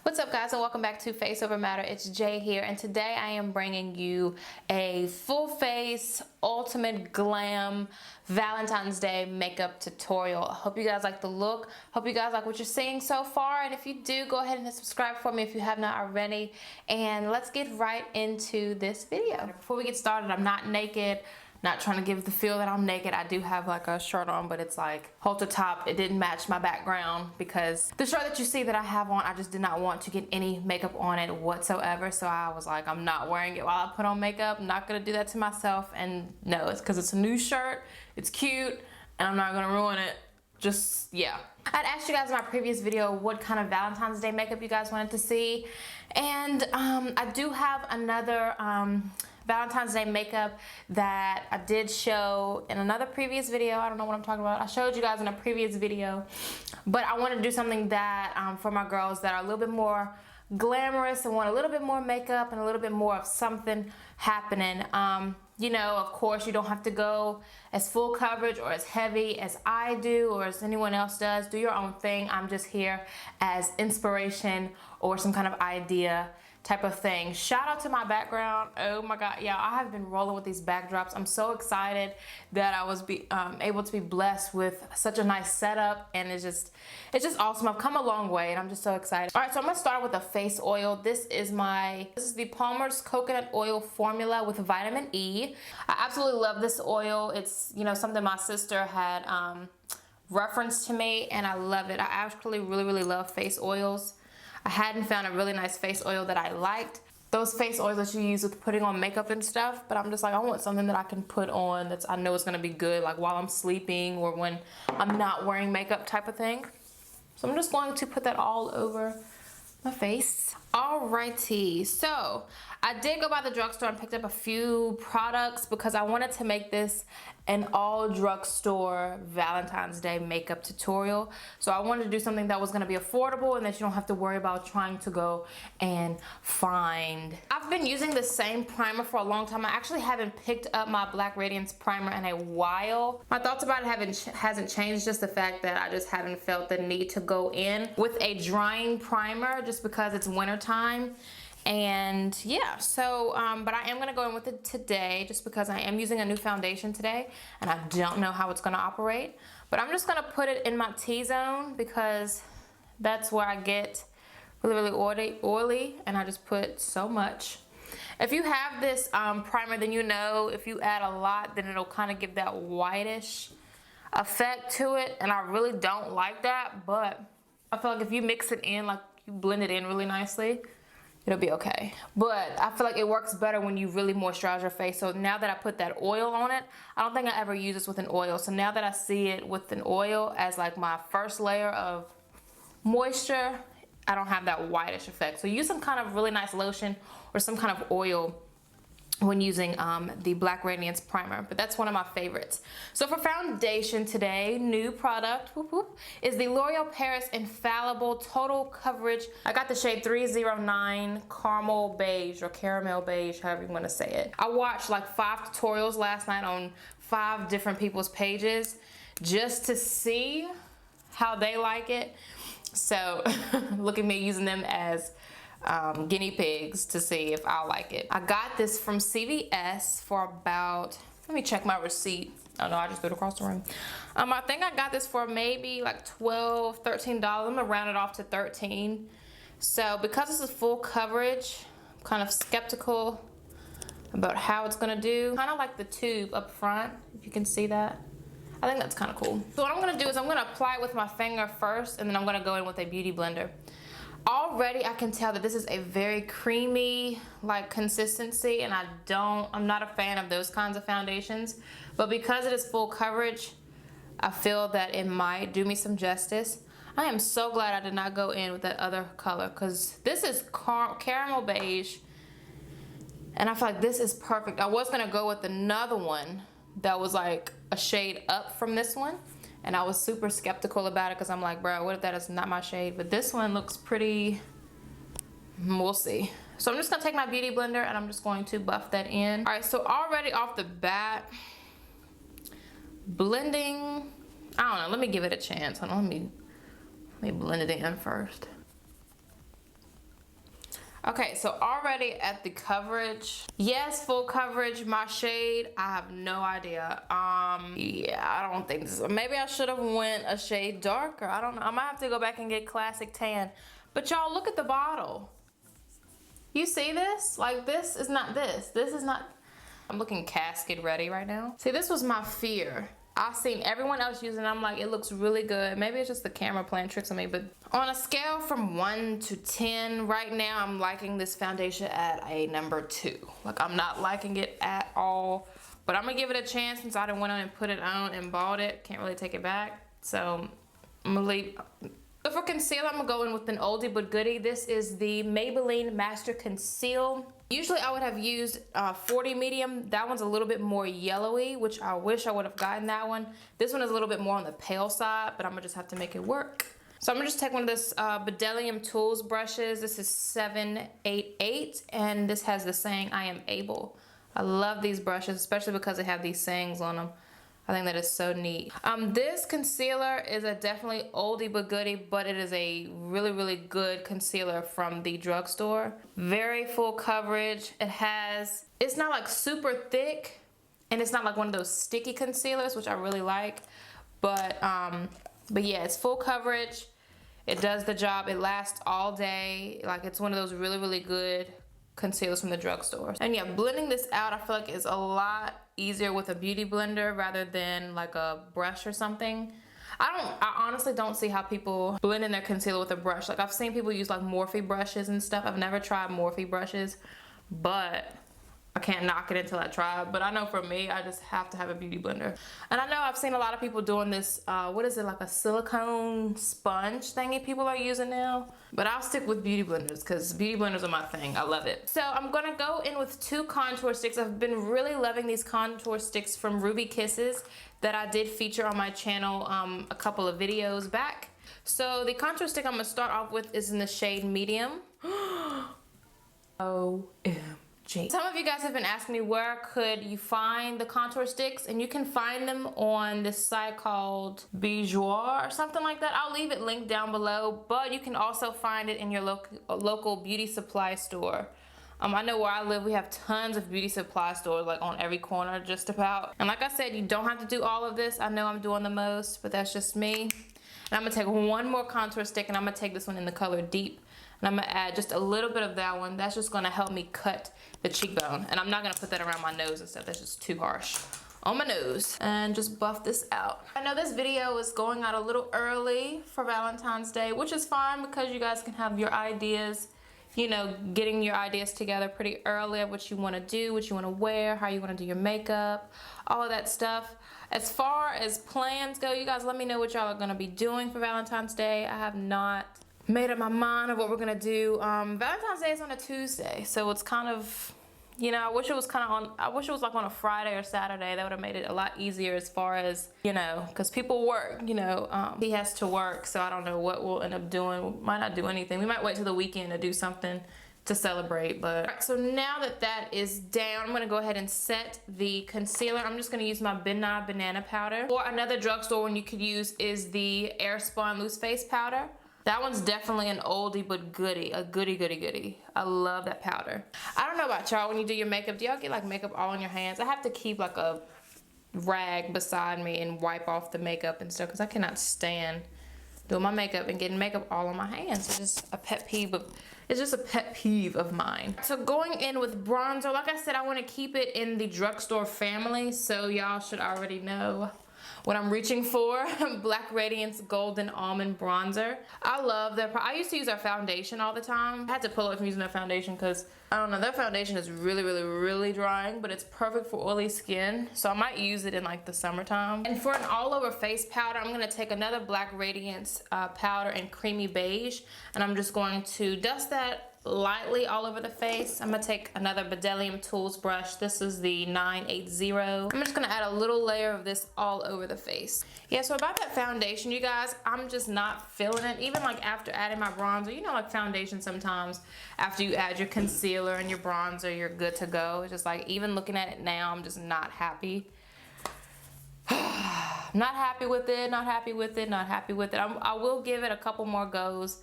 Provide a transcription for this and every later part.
What's up, guys, and welcome back to FaceOverMatter. It's Jay here, and today I am bringing you a full face ultimate glam Valentine's Day makeup tutorial. I hope you guys like the look. Hope you guys like what you're seeing so far, and if you do, go ahead and hit subscribe for me if you have not already, and let's get right into this video. Before we get started, I'm not naked. Not trying to give the feel that I'm naked. I do have like a shirt on, but it's like halter top. It didn't match my background because the shirt that you see that I have on, I just did not want to get any makeup on it whatsoever. So I was like, I'm not wearing it while I put on makeup. I'm not gonna do that to myself. And no, it's because it's a new shirt. It's cute and I'm not gonna ruin it. Just, yeah. I'd asked you guys in my previous video what kind of Valentine's Day makeup you guys wanted to see. And I do have another Valentine's Day makeup that I did show in another previous video. I don't know what I'm talking about. I showed you guys in a previous video, but I want to do something that for my girls that are a little bit more glamorous and want a little bit more makeup and a little bit more of something happening. You know, of course, you don't have to go as full coverage or as heavy as I do or as anyone else does. Do your own thing. I'm just here as inspiration or some kind of idea type of thing. Shout out to my background. Oh my god, yeah, I have been rolling with these backdrops. I'm so excited that I was able to be blessed with such a nice setup, and it's just awesome. I've come a long way and I'm just so excited. All right, so I'm gonna start with a face oil. This is the Palmer's coconut oil formula with vitamin E. I absolutely love this oil. It's, you know, something my sister had referenced to me, and I love it. I actually really love face oils. I hadn't found a really nice face oil that I liked. Those face oils that you use with putting on makeup and stuff, but I'm just like, I want something that I can put on that's I know is gonna be good, like while I'm sleeping or when I'm not wearing makeup type of thing. So I'm just going to put that all over my face. Alrighty, so I did go by the drugstore and picked up a few products because I wanted to make this an all drugstore Valentine's Day makeup tutorial. So I wanted to do something that was going to be affordable and that you don't have to worry about trying to go and find. I've been using the same primer for a long time. I actually haven't picked up my Black Radiance primer in a while. My thoughts about it hasn't changed, just the fact that I just haven't felt the need to go in with a drying primer just because it's winter time. And yeah, so but I am gonna go in with it today just because I am using a new foundation today and I don't know how it's gonna operate, but I'm just gonna put it in my T-zone because that's where I get really oily, and I just put so much. If you have this primer, then you know if you add a lot, then it'll kind of give that whitish effect to it, and I really don't like that. But I feel like if you mix it in, like you blend it in really nicely, it'll be okay. But I feel like it works better when you really moisturize your face. So now that I put that oil on it, I don't think I ever use this with an oil. So now that I see it with an oil as like my first layer of moisture, I don't have that whitish effect. So use some kind of really nice lotion or some kind of oil when using the Black Radiance primer, but that's one of my favorites. So for foundation today, new product is the L'Oreal Paris Infallible Total Coverage. I got the shade 309 Caramel Beige, or Caramel Beige, however you want to say it. I watched like 5 tutorials last night on 5 different people's pages just to see how they like it. So look at me using them as guinea pigs to see if I like it. I got this from CVS for about, let me check my receipt. Oh no, I just threw it across the room. I think I got this for maybe like $12, $13. I'm gonna round it off to 13. So because this is full coverage, I'm kind of skeptical about how it's gonna do. Kind of like the tube up front, if you can see that. I think that's kind of cool. So what I'm gonna do is I'm gonna apply it with my finger first, and then I'm gonna go in with a beauty blender. Already I can tell that this is a very creamy like consistency, and I'm not a fan of those kinds of foundations, but because it is full coverage, I feel that it might do me some justice. I am so glad I did not go in with that other color, because this is caramel beige and I feel like this is perfect. I was gonna go with another one that was like a shade up from this one, and I was super skeptical about it because I'm like, bro, what if that is not my shade? But this one looks pretty, we'll see. So I'm just gonna take my beauty blender and I'm just going to buff that in. All right, so already off the bat, blending, I don't know, let me give it a chance. Hold on, let me blend it in first. Okay, so already at the coverage, yes, full coverage. My shade, I have no idea. Yeah, I don't think this is, maybe I should have went a shade darker. I don't know. I might have to go back and get classic tan. But y'all, look at the bottle. You see this? Like, this is not this. This is not, I'm looking casket ready right now. See, this was my fear. I've seen everyone else using it. I'm like, it looks really good. Maybe it's just the camera playing tricks on me, but on a scale from 1 to 10, right now I'm liking this foundation at a number 2. Like, I'm not liking it at all, but I'm gonna give it a chance since I done went on and put it on and bought it. Can't really take it back, so I'm gonna leave. So for concealer, I'm gonna go in with an oldie but goodie. This is the Maybelline Master Conceal. Usually I would have used 40 medium. That one's a little bit more yellowy, which I wish I would have gotten that one. This one is a little bit more on the pale side, but I'm gonna just have to make it work. So I'm gonna just take one of this Bedelium Tools brushes. This is 788, and this has the saying, I am able. I love these brushes, especially because they have these sayings on them. I think that is so neat. This concealer is a definitely oldie but goodie, but it is a really, really good concealer from the drugstore. Very full coverage. It's not like super thick, and it's not like one of those sticky concealers, which I really like. But yeah, it's full coverage. It does the job. It lasts all day. Like, it's one of those really, really good concealers from the drugstore. And yeah, blending this out I feel like is a lot easier with a beauty blender rather than like a brush or something. I honestly don't see how people blend in their concealer with a brush. Like, I've seen people use like Morphe brushes and stuff. I've never tried Morphe brushes, but I can't knock it until I try it. But I know for me, I just have to have a beauty blender. And I know I've seen a lot of people doing this, what is it, like a silicone sponge thingy people are using now. But I'll stick with beauty blenders because beauty blenders are my thing. I love it. So I'm gonna go in with 2 contour sticks. I've been really loving these contour sticks from Ruby Kisses that I did feature on my channel a couple of videos back. So the contour stick I'm gonna start off with is in the shade medium. OMG. Some of you guys have been asking me where could you find the contour sticks, and you can find them on this site called Beaute or something like that. I'll leave it linked down below, but you can also find it in your local beauty supply store. I know where I live, we have tons of beauty supply stores, like on every corner just about. And like I said, you don't have to do all of this. I know I'm doing the most, but that's just me. And I'm gonna take one more contour stick, and I'm gonna take this one in the color Deep. And I'm gonna add just a little bit of that one. That's just gonna help me cut the cheekbone. And I'm not gonna put that around my nose and stuff. That's just too harsh on my nose. And just buff this out. I know this video is going out a little early for Valentine's Day, which is fine because you guys can have your ideas, you know, getting your ideas together pretty early of what you wanna do, what you wanna wear, how you wanna do your makeup, all of that stuff. As far as plans go, you guys let me know what y'all are gonna be doing for Valentine's Day. I have not made up my mind of what we're gonna do. Valentine's Day is on a Tuesday, so it's kind of, you know, I wish it was like on a Friday or Saturday. That would have made it a lot easier as far as, you know, because people work, you know, he has to work, so I don't know what we'll end up doing. We might not do anything. We might wait till the weekend to do something to celebrate. But right, so now that that is down, I'm gonna go ahead and set the concealer. I'm just gonna use my Benai Banana Powder. Or another drugstore one you could use is the Airspun Loose Face Powder. That one's definitely an oldie but goodie, a goodie, goodie, goodie. I love that powder. I don't know about y'all, when you do your makeup, do y'all get like makeup all on your hands? I have to keep like a rag beside me and wipe off the makeup and stuff because I cannot stand doing my makeup and getting makeup all on my hands. It's just a pet peeve of mine. So going in with bronzer, like I said, I want to keep it in the drugstore family, so y'all should already know what I'm reaching for. Black Radiance Golden Almond Bronzer. I love their, I used to use their foundation all the time. I had to pull it from using their foundation because, I don't know, their foundation is really, really, really drying, but it's perfect for oily skin. So I might use it in like the summertime. And for an all over face powder, I'm gonna take another Black Radiance powder in Creamy Beige, and I'm just going to dust that lightly all over the face. I'm gonna take another Bedelium Tools brush. This is the 980. I'm just gonna add a little layer of this all over the face. Yeah, so about that foundation, you guys, I'm just not feeling it. Even like after adding my bronzer, you know, like foundation sometimes, after you add your concealer and your bronzer, you're good to go. It's just like, even looking at it now, I'm just not happy. Not happy with it, not happy with it, not happy with it. I will give it a couple more goes.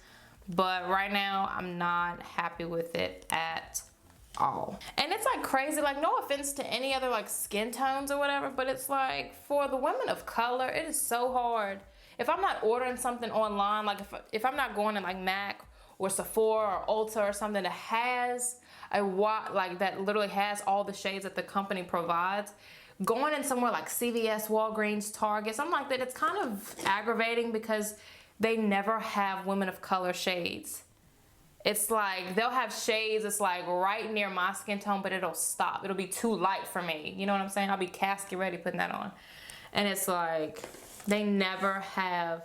but right now I'm not happy with it at all. And it's like crazy, like no offense to any other like skin tones or whatever, but it's like for the women of color, it is so hard. If I'm not ordering something online, like if I'm not going to like MAC or Sephora or Ulta or something that has like that literally has all the shades that the company provides, going in somewhere like CVS, Walgreens, Target, something like that, it's kind of aggravating because they never have women of color shades. It's like they'll have shades, it's like right near my skin tone, but it'll stop. It'll be too light for me. You know what I'm saying? I'll be casket ready putting that on. And it's like they never have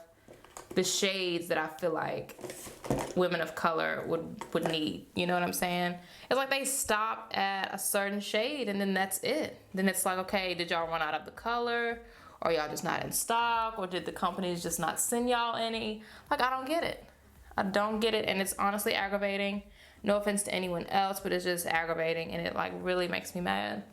the shades that I feel like women of color would need. You know what I'm saying? It's like they stop at a certain shade and then that's it. Then it's like, okay, did y'all run out of the color? Or y'all just not in stock? Or did the companies just not send y'all any? Like, I don't get it. I don't get it, and it's honestly aggravating. No offense to anyone else, but it's just aggravating, and it like really makes me mad.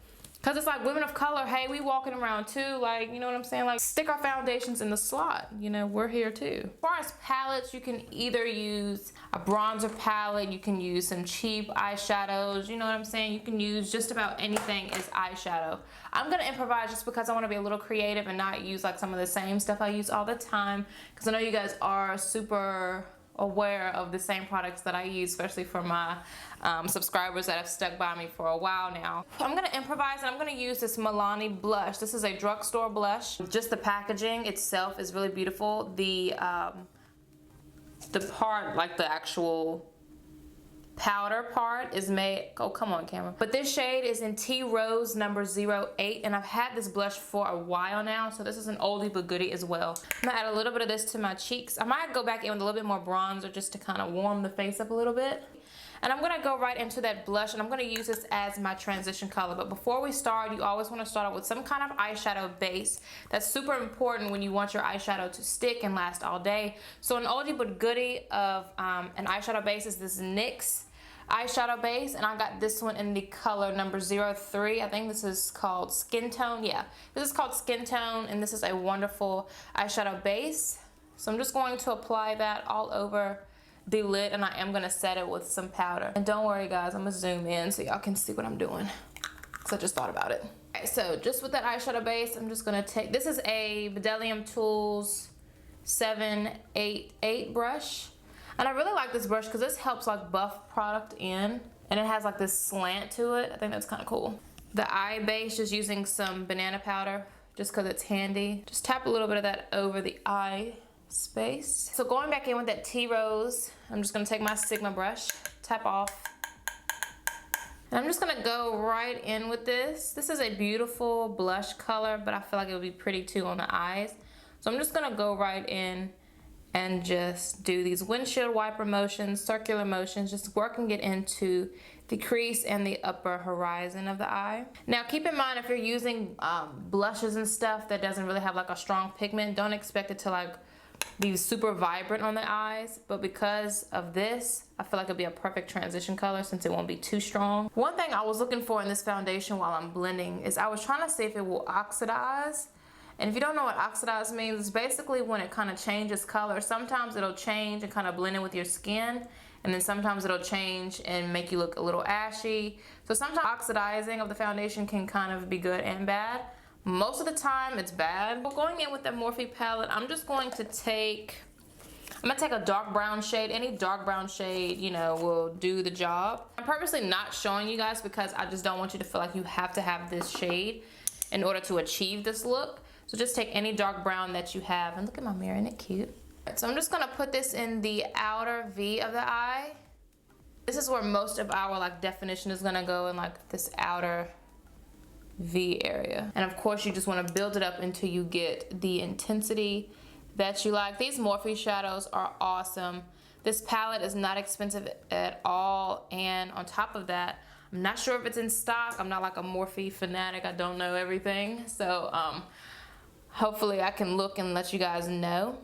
Cause it's like women of color, hey, we walking around too, like, you know what I'm saying? Like, stick our foundations in the slot. You know, we're here too. As far as palettes, you can either use a bronzer palette, you can use some cheap eyeshadows, you know what I'm saying? You can use just about anything as eyeshadow. I'm gonna improvise just because I wanna be a little creative and not use like some of the same stuff I use all the time. Cause I know you guys are super aware of the same products that I use, especially for my subscribers that have stuck by me for a while now. I'm gonna improvise and I'm gonna use this Milani blush. This is a drugstore blush. Just the packaging itself is really beautiful. The part, like the actual powder part is made, oh come on camera. But this shade is in Tea Rose number 08, and I've had this blush for a while now, so this is an oldie but goodie as well. I'm gonna add a little bit of this to my cheeks. I might go back in with a little bit more bronzer just to kind of warm the face up a little bit. And I'm gonna go right into that blush, and I'm gonna use this as my transition color. But before we start, you always wanna start out with some kind of eyeshadow base. That's super important when you want your eyeshadow to stick and last all day. So an oldie but goodie of an eyeshadow base is this NYX eyeshadow base, and I got this one in the color number 03. I think this is called Skin Tone. Yeah, this is called Skin Tone, and this is a wonderful eyeshadow base. So I'm just going to apply that all over the lid, and I am gonna set it with some powder. And don't worry guys, I'm gonna zoom in so y'all can see what I'm doing, because I just thought about it. Okay, so just with that eyeshadow base, I'm just gonna take, this is a Bdellium Tools 788 brush. And I really like this brush because this helps like buff product in, and it has like this slant to it. I think that's kind of cool. The eye base, just using some banana powder just because it's handy. Just tap a little bit of that over the eye space. So going back in with that Tea Rose, I'm just gonna take my Sigma brush, tap off. And I'm just gonna go right in with this. This is a beautiful blush color, but I feel like it would be pretty too on the eyes. So I'm just gonna go right in and just do these windshield wiper motions, circular motions, just working it into the crease and the upper horizon of the eye. Now keep in mind, if you're using blushes and stuff that doesn't really have like a strong pigment, don't expect it to like be super vibrant on the eyes, but because of this, I feel like it'll be a perfect transition color since it won't be too strong. One thing I was looking for in this foundation while I'm blending is I was trying to see if it will oxidize. And if you don't know what oxidize means, it's basically when it kind of changes color. Sometimes it'll change and kind of blend in with your skin, and then sometimes it'll change and make you look a little ashy. So sometimes oxidizing of the foundation can kind of be good and bad. Most of the time it's bad. But going in with the Morphe palette, I'm just going to take, I'm gonna take a dark brown shade. Any dark brown shade, you know, will do the job. I'm purposely not showing you guys because I just don't want you to feel like you have to have this shade in order to achieve this look. So just take any dark brown that you have, and look at my mirror, isn't it cute? So I'm just gonna put this in the outer V of the eye. This is where most of our like definition is gonna go, in like this outer V area. And of course you just wanna build it up until you get the intensity that you like. These Morphe shadows are awesome. This palette is not expensive at all, and on top of that, I'm not sure if it's in stock. I'm not like a Morphe fanatic, I don't know everything. So hopefully I can look and let you guys know.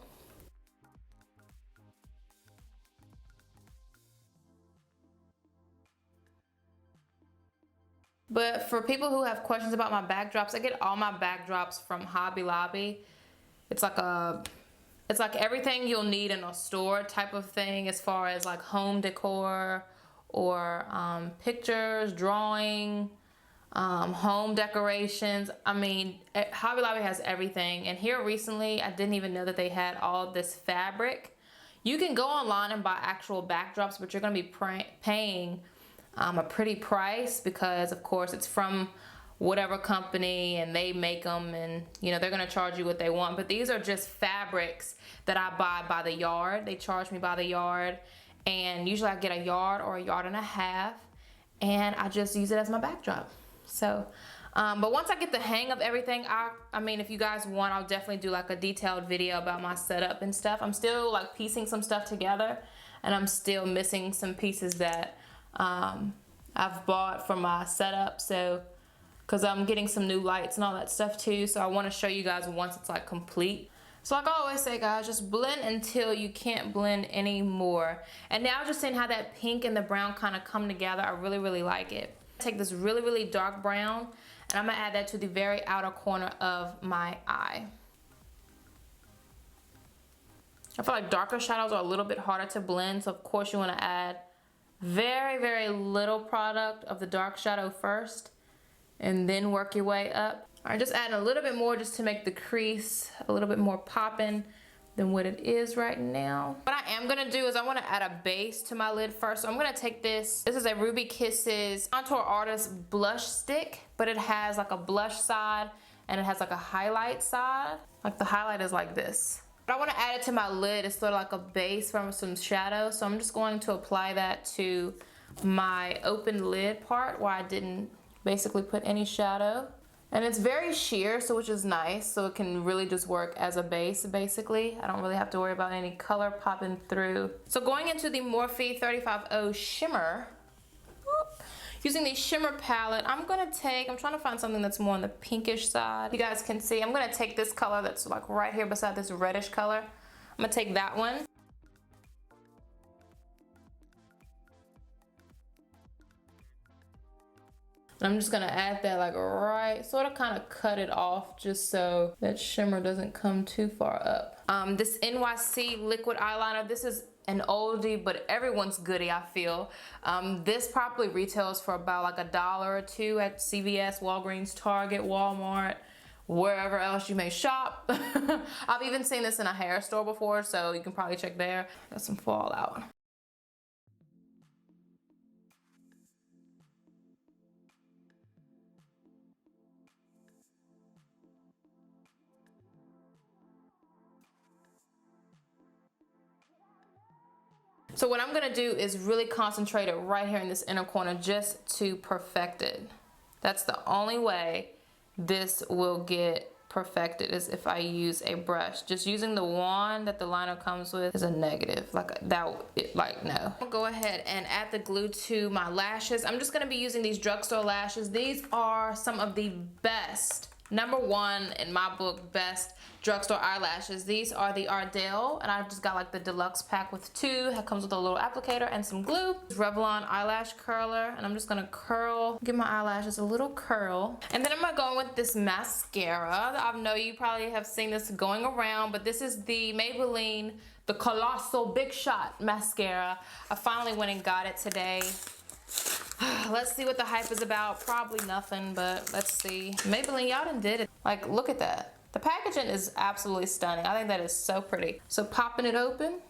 But for people who have questions about my backdrops, I get all my backdrops from Hobby Lobby. It's like a It's like everything you'll need in a store type of thing, as far as like home decor or pictures, drawing, home decorations. I mean, Hobby Lobby has everything. And here recently, I didn't even know that they had all this fabric. You can go online and buy actual backdrops, but you're gonna be paying a pretty price, because of course it's from whatever company and they make them, and you know, they're gonna charge you what they want. But these are just fabrics that I buy by the yard. They charge me by the yard, and usually I get a yard or a yard and a half, and I just use it as my backdrop. So but once I get the hang of everything, I mean, if you guys want, I'll definitely do like a detailed video about my setup and stuff. I'm still like piecing some stuff together, and I'm still missing some pieces that I've bought for my setup. So because I'm getting some new lights and all that stuff too, so I want to show you guys once it's like complete. So like I always say, guys, just blend until you can't blend anymore. And now just seeing how that pink and the brown kind of come together, I really like it. Take this really dark brown, and I'm gonna add that to the very outer corner of my eye. I feel like darker shadows are a little bit harder to blend, so of course you want to add very little product of the dark shadow first, and then work your way up. All right, just adding a little bit more just to make the crease a little bit more popping than what it is right now. What I am gonna do is I wanna add a base to my lid first. So I'm gonna take this is a Ruby Kisses Contour Artist blush stick, but it has like a blush side and it has like a highlight side. Like the highlight is like this. But I wanna add it to my lid. It's sort of like a base from some shadow. So I'm just going to apply that to my open lid part where I didn't basically put any shadow. And it's very sheer, so which is nice, so it can really just work as a base basically. I don't really have to worry about any color popping through. So going into the Morphe 350 shimmer, using the shimmer palette, I'm trying to find something that's more on the pinkish side. You guys can see, I'm gonna take this color that's like right here beside this reddish color. I'm gonna take that one. I'm just gonna add that like right, sort of kind of cut it off just so that shimmer doesn't come too far up. This NYC liquid eyeliner, this is an oldie, but everyone's goodie, I feel. This probably retails for about like $1 or $2 at CVS, Walgreens, Target, Walmart, wherever else you may shop. I've even seen this in a hair store before, so you can probably check there. Got some fallout. So what I'm gonna do is really concentrate it right here in this inner corner just to perfect it. That's the only way this will get perfected, is if I use a brush. Just using the wand that the liner comes with is a negative. Like no. I'll go ahead and add the glue to my lashes. I'm just gonna be using these drugstore lashes. These are some of the best, #1 in my book, best drugstore eyelashes. These are the Ardell, and I just got like the deluxe pack with 2. It comes with a little applicator and some glue. Revlon eyelash curler, and I'm just gonna give my eyelashes a little curl. And then I'm gonna go in with this mascara. I know you probably have seen this going around, but this is the Maybelline, the Colossal Big Shot mascara. I finally went and got it today. Let's see what the hype is about. Probably nothing, but let's see. Maybelline, y'all done did it. Like, look at that. The packaging is absolutely stunning. I think that is so pretty. So popping it open.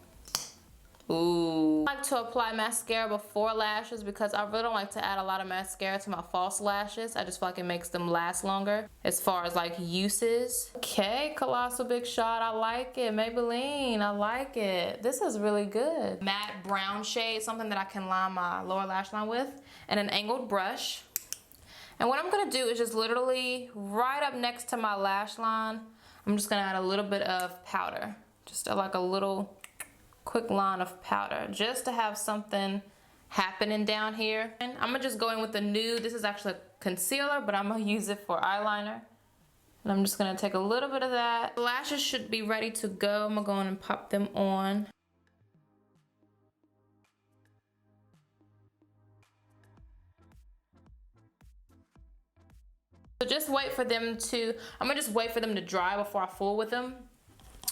Ooh. I like to apply mascara before lashes because I really don't like to add a lot of mascara to my false lashes. I just feel like it makes them last longer as far as like uses. Okay, Colossal Big Shot, I like it. Maybelline, I like it. This is really good. Matte brown shade, something that I can line my lower lash line with, and an angled brush. And what I'm gonna do is just literally right up next to my lash line, I'm just gonna add a little bit of powder. Just like a little quick line of powder, just to have something happening down here. And I'm gonna just go in with the nude. This is actually a concealer, but I'm gonna use it for eyeliner. And I'm just gonna take a little bit of that. The lashes should be ready to go. I'm gonna go in and pop them on. So just wait for them to, I'm gonna just wait for them to dry before I fool with them.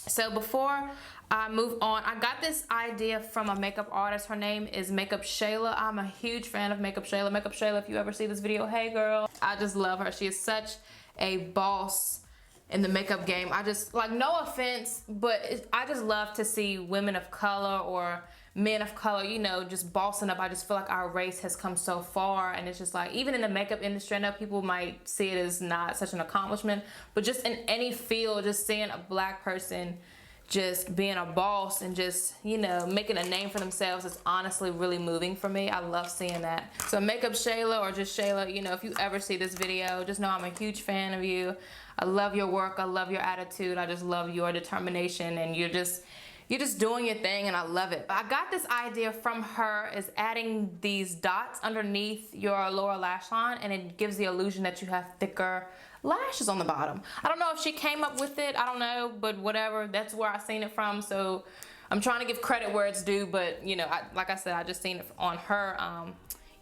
So before I move on, I got this idea from a makeup artist. Her name is Makeup Shayla. I'm a huge fan of Makeup Shayla. Makeup Shayla, if you ever see this video, hey girl. I just love her. She is such a boss in the makeup game. I just, like, no offense, but I just love to see women of color or men of color, you know, just bossing up. I just feel like our race has come so far, and it's just like, even in the makeup industry, I know people might see it as not such an accomplishment, but just in any field, just seeing a black person just being a boss and just, you know, making a name for themselves is honestly really moving for me. I love seeing that. So Makeup Shayla, or just Shayla, you know, if you ever see this video, just know I'm a huge fan of you. I love your work. I love your attitude. I just love your determination, and you're just doing your thing, and I love it. I got this idea from her, is adding these dots underneath your lower lash line, and it gives the illusion that you have thicker lashes on the bottom. I don't know if she came up with it, I don't know, but whatever, that's where I seen it from. So I'm trying to give credit where it's due, but you know, like I said, I just seen it on her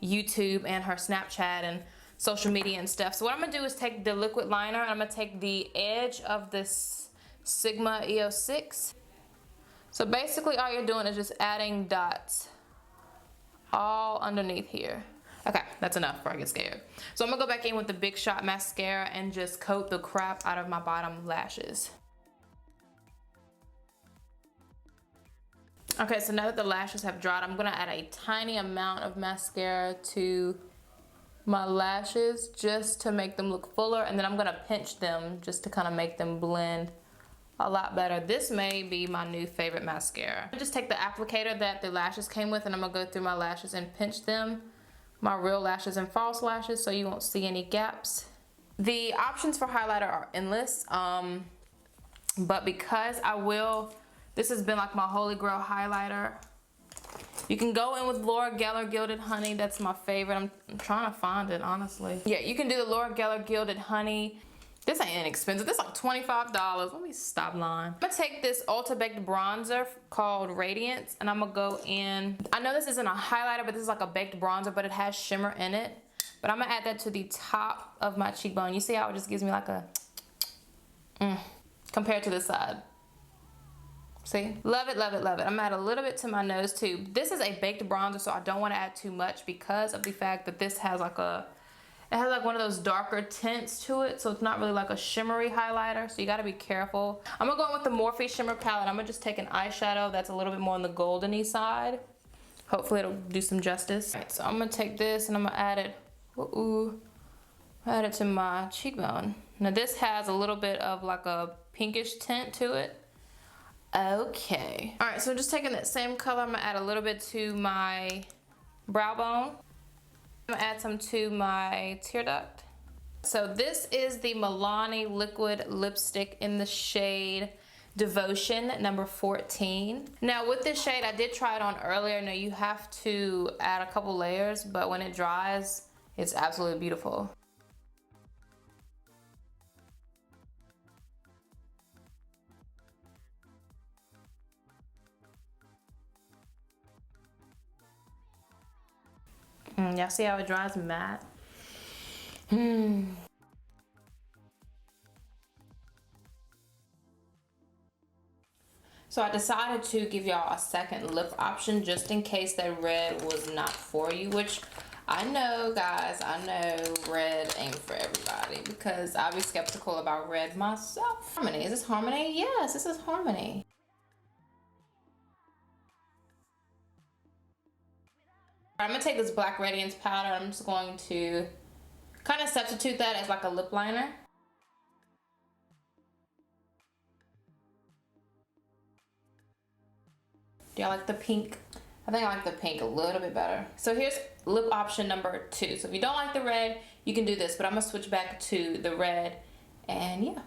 YouTube and her Snapchat and social media and stuff. So what I'm gonna do is take the liquid liner, and I'm gonna take the edge of this Sigma EO6. So basically all you're doing is just adding dots all underneath here. Okay, that's enough before I get scared. So I'm gonna go back in with the Big Shot mascara and just coat the crap out of my bottom lashes. Okay, so now that the lashes have dried, I'm gonna add a tiny amount of mascara to my lashes just to make them look fuller, and then I'm gonna pinch them just to kind of make them blend a lot better. This may be my new favorite mascara. I just take the applicator that the lashes came with, and I'm gonna go through my lashes and pinch them, my real lashes and false lashes, so you won't see any gaps. The options for highlighter are endless, but because this has been like my holy grail highlighter. You can go in with Laura Geller Gilded Honey. That's my favorite. I'm trying to find it, honestly. Yeah, you can do the Laura Geller Gilded Honey. This ain't inexpensive. This is like $25. Let me stop lying. I'm gonna take this Ulta Baked bronzer called Radiance, and I'm gonna go in. I know this isn't a highlighter, but this is like a baked bronzer, but it has shimmer in it. But I'm gonna add that to the top of my cheekbone. You see how it just gives me like a compared to this side. See? Love it, love it, love it. I'm gonna add a little bit to my nose too. This is a baked bronzer, so I don't wanna add too much because of the fact that this has like it has like one of those darker tints to it, so it's not really like a shimmery highlighter, so you gotta be careful. I'm gonna go in with the Morphe Shimmer Palette. I'm gonna just take an eyeshadow that's a little bit more on the goldeny side. Hopefully it'll do some justice. All right, so I'm gonna take this and I'm gonna add it, add it to my cheekbone. Now this has a little bit of like a pinkish tint to it. Okay. All right, so just taking that same color, I'm gonna add a little bit to my brow bone. I'm gonna add some to my tear duct. So this is the Milani liquid lipstick in the shade Devotion number 14. Now with this shade, I did try it on earlier. Now you have to add a couple layers, but when it dries, it's absolutely beautiful. Y'all see how it dries matte? So I decided to give y'all a second lip option just in case that red was not for you, which I know, guys, I know red ain't for everybody because I be skeptical about red myself. Harmony, is this Harmony? Yes, this is Harmony. I'm gonna take this Black Radiance powder. I'm just going to kind of substitute that as like a lip liner. Do y'all like the pink? I think I like the pink a little bit better. So here's lip option number 2. So if you don't like the red, you can do this, but I'm gonna switch back to the red, and yeah.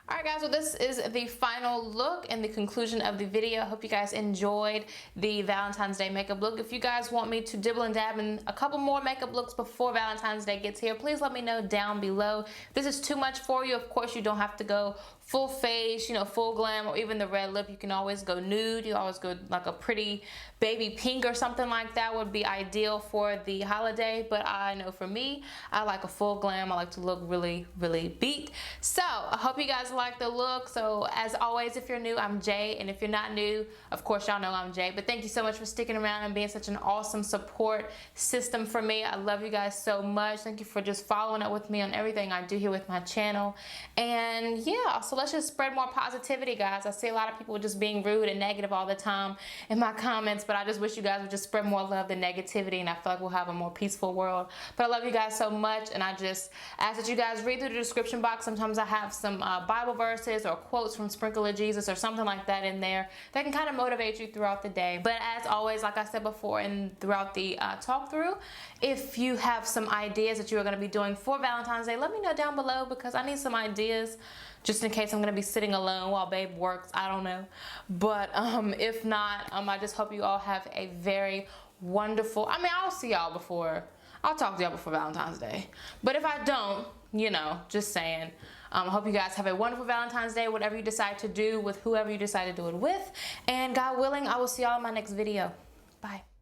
Alright guys, well this is the final look and the conclusion of the video. I hope you guys enjoyed the Valentine's Day makeup look. If you guys want me to dibble and dab in a couple more makeup looks before Valentine's Day gets here, please let me know down below. If this is too much for you, of course you don't have to go full face, you know, full glam, or even the red lip, you can always go nude. You always go like a pretty baby pink or something like that would be ideal for the holiday. But I know for me, I like a full glam. I like to look really, really beat. So I hope you guys like the look. So as always, if you're new, I'm Jay, and if you're not new, of course y'all know I'm Jay. But thank you so much for sticking around and being such an awesome support system for me. I love you guys so much. Thank you for just following up with me on everything I do here with my channel. And yeah, so let's just spread more positivity, guys. I see a lot of people just being rude and negative all the time in my comments, but I just wish you guys would just spread more love than negativity, and I feel like we'll have a more peaceful world. But I love you guys so much, and I just ask that you guys read through the description box. Sometimes I have some Bible verses or quotes from Sprinkle of Jesus or something like that in there that can kind of motivate you throughout the day. But as always, like I said before and throughout the talk through, if you have some ideas that you are going to be doing for Valentine's Day, let me know down below, because I need some ideas just in case I'm going to be sitting alone while babe works. I don't know. But if not, I just hope you all have a very wonderful, I'll see y'all before, I'll talk to y'all before Valentine's Day. But if I don't, you know, just saying. I hope you guys have a wonderful Valentine's Day, whatever you decide to do with whoever you decide to do it with. And God willing, I will see y'all in my next video. Bye.